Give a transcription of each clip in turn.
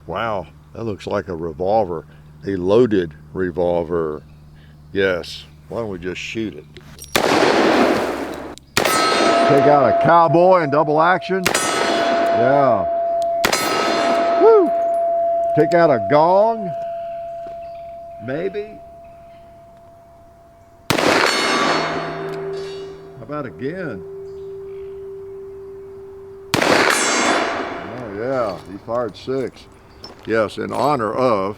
Wow, that looks like a revolver, a loaded revolver. Yes, why don't we just shoot it? Take out a cowboy in double action. Yeah. Woo! Take out a gong. Maybe. How about again? Oh yeah, he fired 6. Yes, in honor of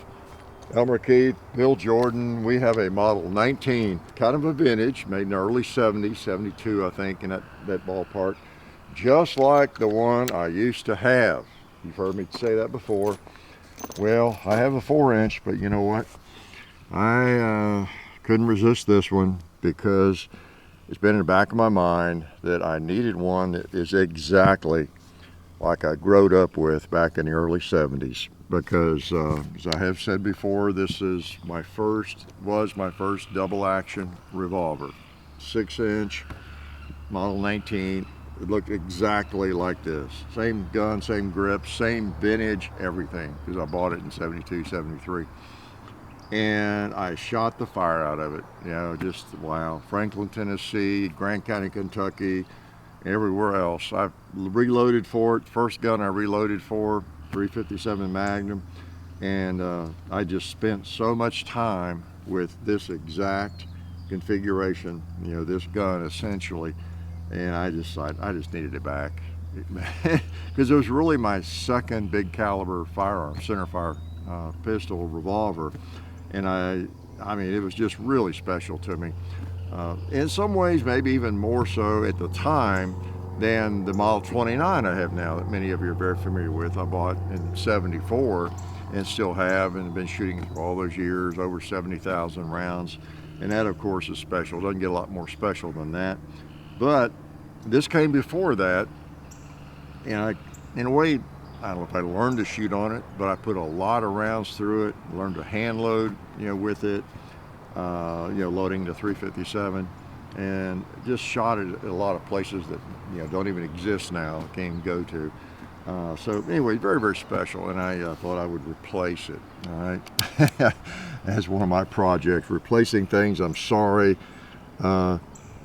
Elmer Keith, Bill Jordan. We have a model 19, kind of a vintage, made in the early 70s, 72 I think, in that ballpark. Just like the one I used to have. You've heard me say that before. Well, I have a 4-inch, but you know what? I couldn't resist this one because it's been in the back of my mind that I needed one that is exactly like I growed up with back in the early 70s. Because as I have said before, this is was my first double action revolver. 6-inch, model 19. It looked exactly like this. Same gun, same grip, same vintage, everything. Because I bought it in 72, 73. And I shot the fire out of it. You know, just wow. Franklin, Tennessee, Grant County, Kentucky, everywhere else. I've reloaded for it. First gun I reloaded for, 357 Magnum, and I just spent so much time with this exact configuration, you know, this gun essentially, and I just needed it back because it was really my second big caliber firearm, centerfire pistol revolver, and I mean it was just really special to me. In some ways, maybe even more so at the time than the Model 29 I have now that many of you are very familiar with. I bought in 74 and still have, and have been shooting for all those years, over 70,000 rounds. And that of course is special. It doesn't get a lot more special than that. But this came before that, and in a way, I don't know if I learned to shoot on it, but I put a lot of rounds through it, learned to hand load, you know, with it, you know, loading the 357. And just shot it at a lot of places that, you know, don't even exist now, can't even go to. So anyway, very, very special, and I thought I would replace it, all right? As one of my projects, replacing things I'm sorry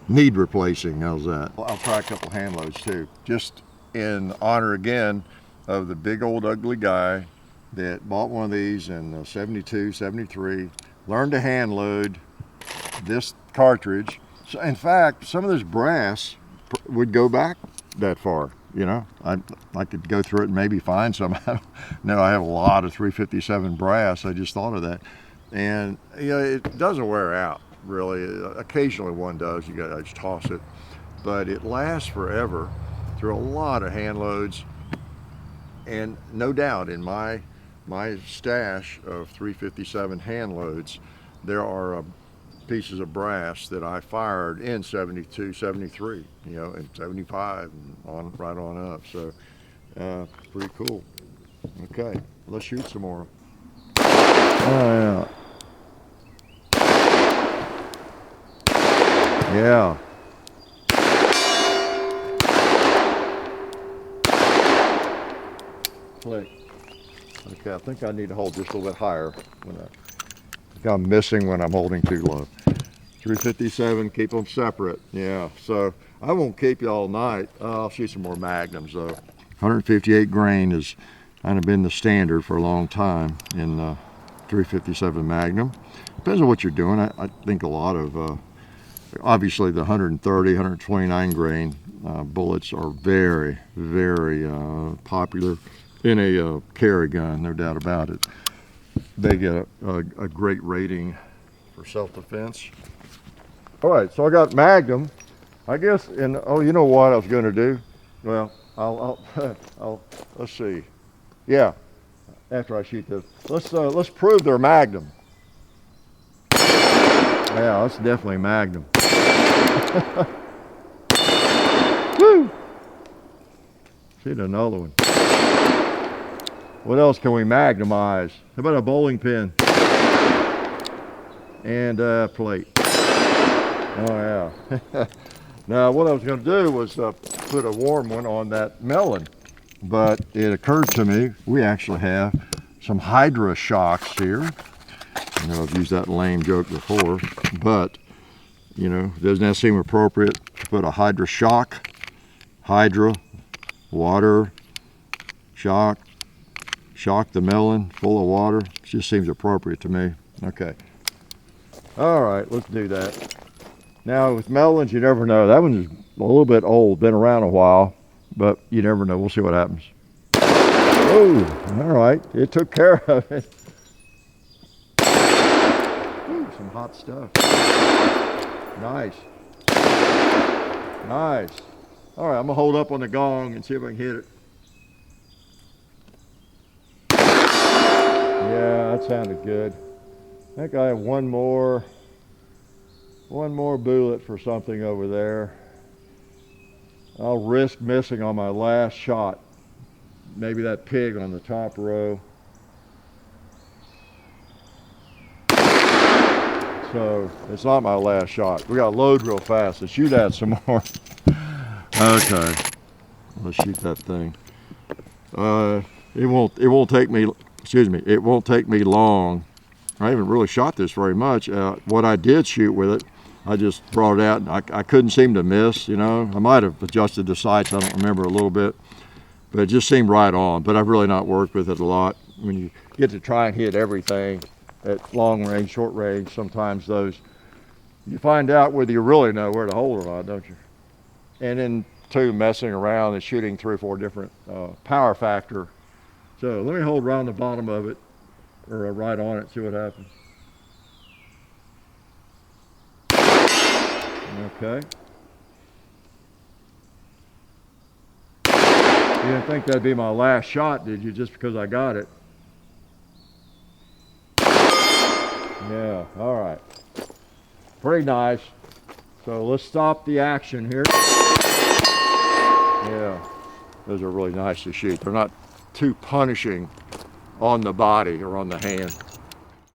need replacing. How's that? I'll try a couple hand loads too, just in honor again of the big old ugly guy that bought one of these in 72, 73, learned to hand load this cartridge. So in fact, some of this brass would go back that far, you know. I could go through it and maybe find some. No, I have a lot of 357 brass. I just thought of that. And you know, it doesn't wear out really. Occasionally one does, you gotta just toss it. But it lasts forever through a lot of hand loads. And no doubt in my stash of 357 hand loads, there are pieces of brass that I fired in 72, 73, you know, and 75 and right on up. So pretty cool. Okay, let's shoot some more. Oh yeah. Yeah. Click. Okay, I think I need to hold just a little bit higher. I'm missing when I'm holding too low. 357, keep them separate. Yeah, so I won't keep you all night. I'll shoot some more Magnums though. 158 grain has kind of been the standard for a long time in 357 Magnum. Depends on what you're doing. I think a lot of, obviously the 130, 129 grain bullets are very, very popular in a carry gun, no doubt about it. They get a great rating for self-defense. All right, so I got Magnum, I guess, and oh, you know what I was going to do? Well, I'll let's see. Yeah, after I shoot this, let's prove they're Magnum. Yeah, that's definitely Magnum. Woo! Shoot another one. What else can we Magnemize? How about a bowling pin? And a plate. Oh yeah. Now what I was going to do was put a warm one on that melon, but it occurred to me we actually have some Hydra shocks here. I know I've used that lame joke before, but you know, doesn't that seem appropriate to put a Hydra shock? Hydra, water, shock the melon full of water. It just seems appropriate to me. Okay. All right, let's do that. Now with melons, you never know. That one's a little bit old, been around a while, but you never know. We'll see what happens. Oh, all right, it took care of it. Ooh, some hot stuff. Nice. Nice. All right, I'm gonna hold up on the gong and see if I can hit it. Yeah, that sounded good. I think I have one more bullet for something over there. I'll risk missing on my last shot. Maybe that pig on the top row. So it's not my last shot. We gotta load real fast and shoot at some more. Okay, let's shoot that thing. It won't take me. Excuse me. It won't take me long. I haven't really shot this very much. What I did shoot with it, I just brought it out and I couldn't seem to miss, you know. I might have adjusted the sights, I don't remember, a little bit, but it just seemed right on. But I've really not worked with it a lot. When you get to try and hit everything at long range, short range, sometimes those, you find out whether you really know where to hold or not, don't you? And then too, messing around and shooting 3 or 4 different power factor. So let me hold around the bottom of it, or right on it, see what happens. Okay. You didn't think that'd be my last shot, did you, just because I got it? Yeah, all right. Pretty nice. So let's stop the action here. Yeah, those are really nice to shoot. They're not too punishing on the body or on the hand.